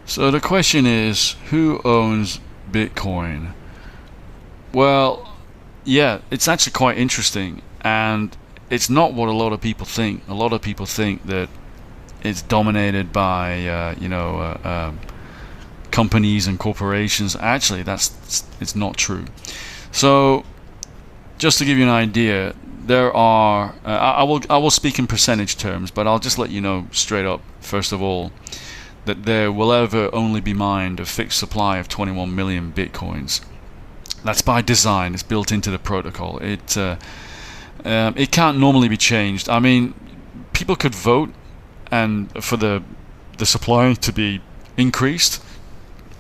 So the question is, who owns Bitcoin? Well, yeah, it's actually quite interesting, and it's not what a lot of people think. A lot of people think that it's dominated by, companies and corporations. Actually, it's not true. So, just to give you an idea, there are. I will speak in percentage terms, but I'll just let you know straight up. First of all, that there will ever only be mined a fixed supply of 21 million bitcoins. That's by design. It's built into the protocol. It can't normally be changed. I mean, people could vote and for the supply to be increased.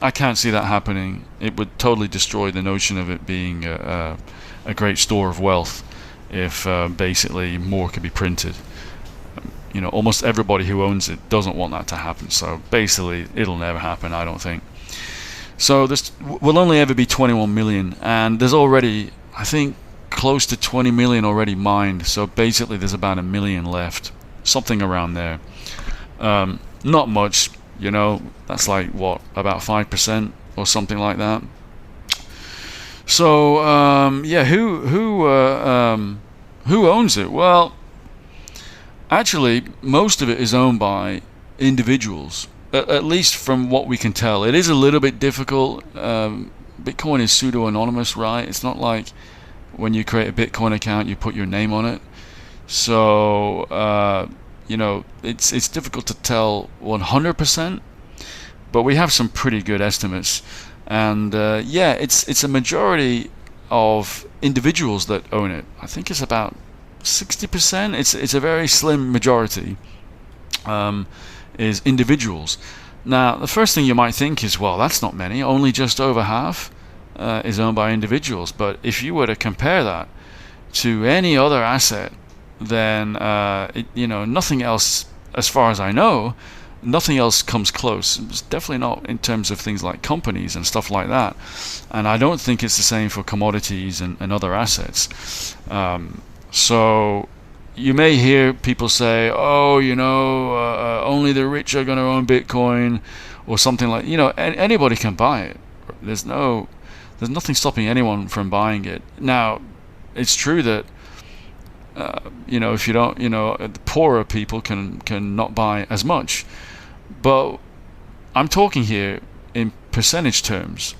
I can't see that happening. It would totally destroy the notion of it being a great store of wealth if basically more could be printed. Almost everybody who owns it doesn't want that to happen. So basically, it'll never happen, I don't think. So this will only ever be 21 million, and there's already, I think, close to 20 million already mined. So basically, there's about a million left, something around there. Not much, That's like what, about 5% or something like that. So yeah, who owns it? Well, actually, most of it is owned by individuals, at least from what we can tell. It is a little bit difficult. Bitcoin is pseudo-anonymous, right? It's not like when you create a Bitcoin account, you put your name on it. So, it's difficult to tell 100%, but we have some pretty good estimates. And yeah, it's a majority of individuals that own it. I think it's about 60%. It's a very slim majority. Is individuals. Now, the first thing you might think is, well, that's not many. Only just over half is owned by individuals. But if you were to compare that to any other asset, then nothing else, as far as I know, nothing else comes close. It's definitely not in terms of things like companies and stuff like that. And I don't think it's the same for commodities and other assets. So you may hear people say, oh, only the rich are going to own Bitcoin, or something like, anybody can buy it. There's nothing stopping anyone from buying it. Now, it's true that if you don't, the poorer people can not buy as much. But I'm talking here in percentage terms,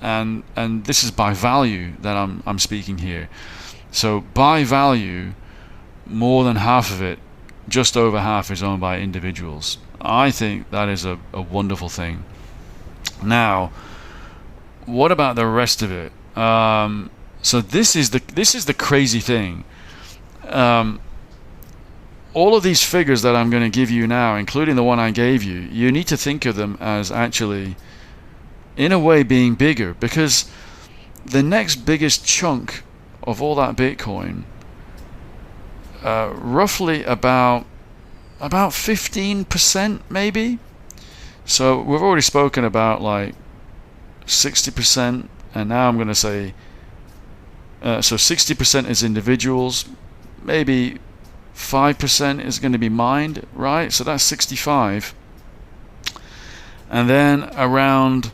and this is by value that I'm speaking here. So by value, more than half of it, just over half, is owned by individuals. I think that is a wonderful thing. Now, what about the rest of it? So this is the crazy thing. All of these figures that I'm going to give you now, including the one I gave you, you need to think of them as actually, in a way, being bigger, because the next biggest chunk of all that Bitcoin, roughly about 15% maybe. So we've already spoken about like 60%, and now I'm going to say so 60% is individuals, maybe 5% is going to be mined, right? So that's 65, and then around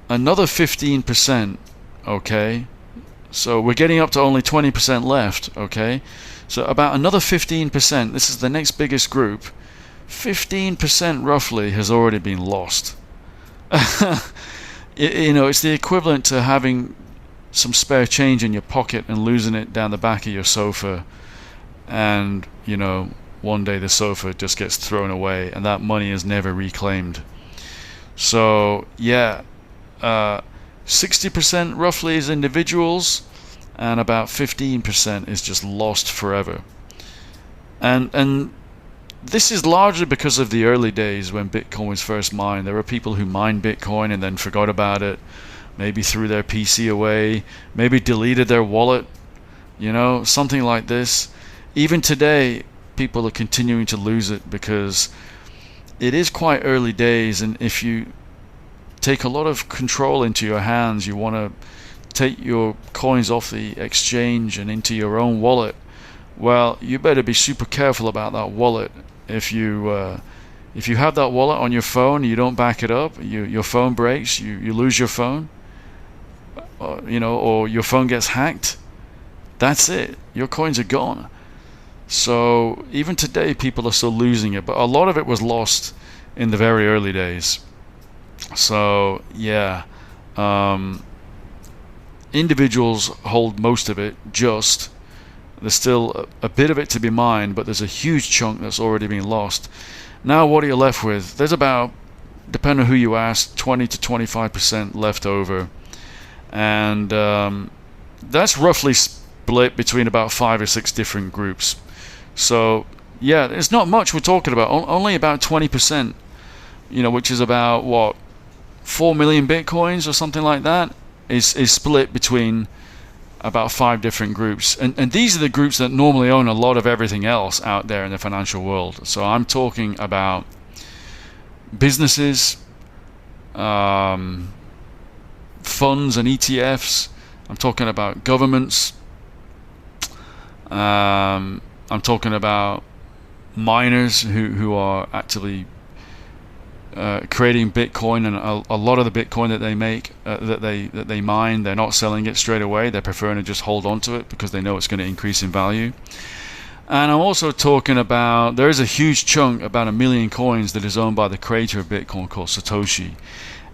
another 15%. Okay, so we're getting up to only 20% left. Okay, so about another 15%. This is the next biggest group. 15% roughly has already been lost. It's the equivalent to having some spare change in your pocket and losing it down the back of your sofa, and one day the sofa just gets thrown away and that money is never reclaimed. So yeah, 60% roughly is individuals, and about 15% is just lost forever. And this is largely because of the early days when Bitcoin was first mined. There were people who mined Bitcoin and then forgot about it, maybe threw their PC away, maybe deleted their wallet, something like this. Even today, people are continuing to lose it because it is quite early days, and if you take a lot of control into your hands, you want to take your coins off the exchange and into your own wallet, well, you better be super careful about that wallet if you If you have that wallet on your phone, you don't back it up, your phone breaks, you lose your phone, or your phone gets hacked, that's it. Your coins are gone. So even today, people are still losing it, but a lot of it was lost in the very early days. So yeah, individuals hold most of it. There's still a bit of it to be mined, but there's a huge chunk that's already been lost. Now what are you left with? There's about, depending on who you ask, 20 to 25% left over, and that's roughly split between about 5 or 6 different groups. So yeah, it's not much we're talking about. Only about 20%, which is about what, 4 million bitcoins or something like that, is split between about 5 different groups, and these are the groups that normally own a lot of everything else out there in the financial world. So I'm talking about businesses, funds and ETFs. I'm talking about governments. I'm talking about miners who are actively creating Bitcoin, and a lot of the Bitcoin that they make, that they mine, they're not selling it straight away. They're preferring to just hold on to it because they know it's going to increase in value. And I'm also talking about, there is a huge chunk, about 1 million coins, that is owned by the creator of Bitcoin called Satoshi,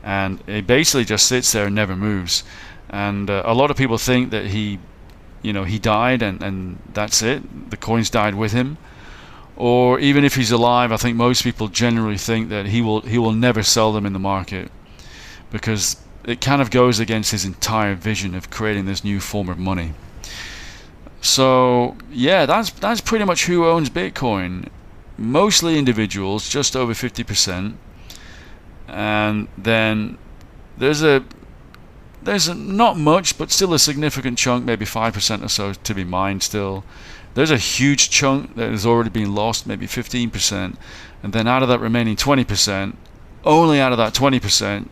and it basically just sits there and never moves. And a lot of people think that he died and that's it. The coins died with him. Or even if he's alive, I think most people generally think that he will never sell them in the market, because it kind of goes against his entire vision of creating this new form of money. So yeah, that's pretty much who owns Bitcoin. Mostly individuals, just over 50%, and then there's not much, but still a significant chunk, maybe 5% or so, to be mined still. There's a huge chunk that has already been lost, maybe 15%, and then out of that remaining 20%, only out of that 20%,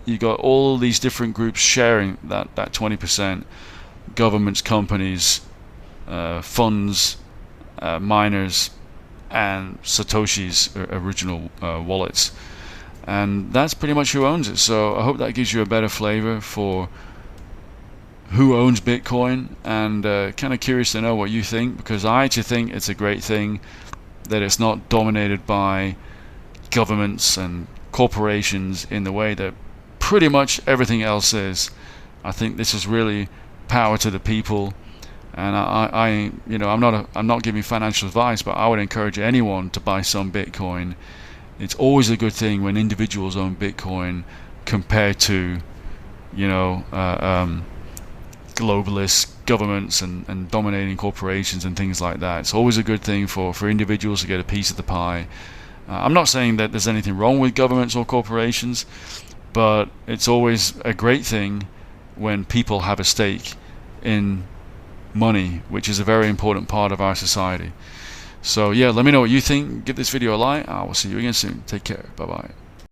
you got all these different groups sharing that 20%: governments, companies, funds, miners, and Satoshi's original wallets. And that's pretty much who owns it. So I hope that gives you a better flavor for who owns Bitcoin, and kind of curious to know what you think, because I actually think it's a great thing that it's not dominated by governments and corporations in the way that pretty much everything else is. I think this is really power to the people, and I'm not giving financial advice, but I would encourage anyone to buy some Bitcoin. It's always a good thing when individuals own Bitcoin compared to globalists, governments, and dominating corporations and things like that. It's always a good thing for individuals to get a piece of the pie. I'm not saying that there's anything wrong with governments or corporations, but it's always a great thing when people have a stake in money, which is a very important part of our society. So yeah, let me know what you think. Give this video a like. I will see you again soon. Take care. Bye bye.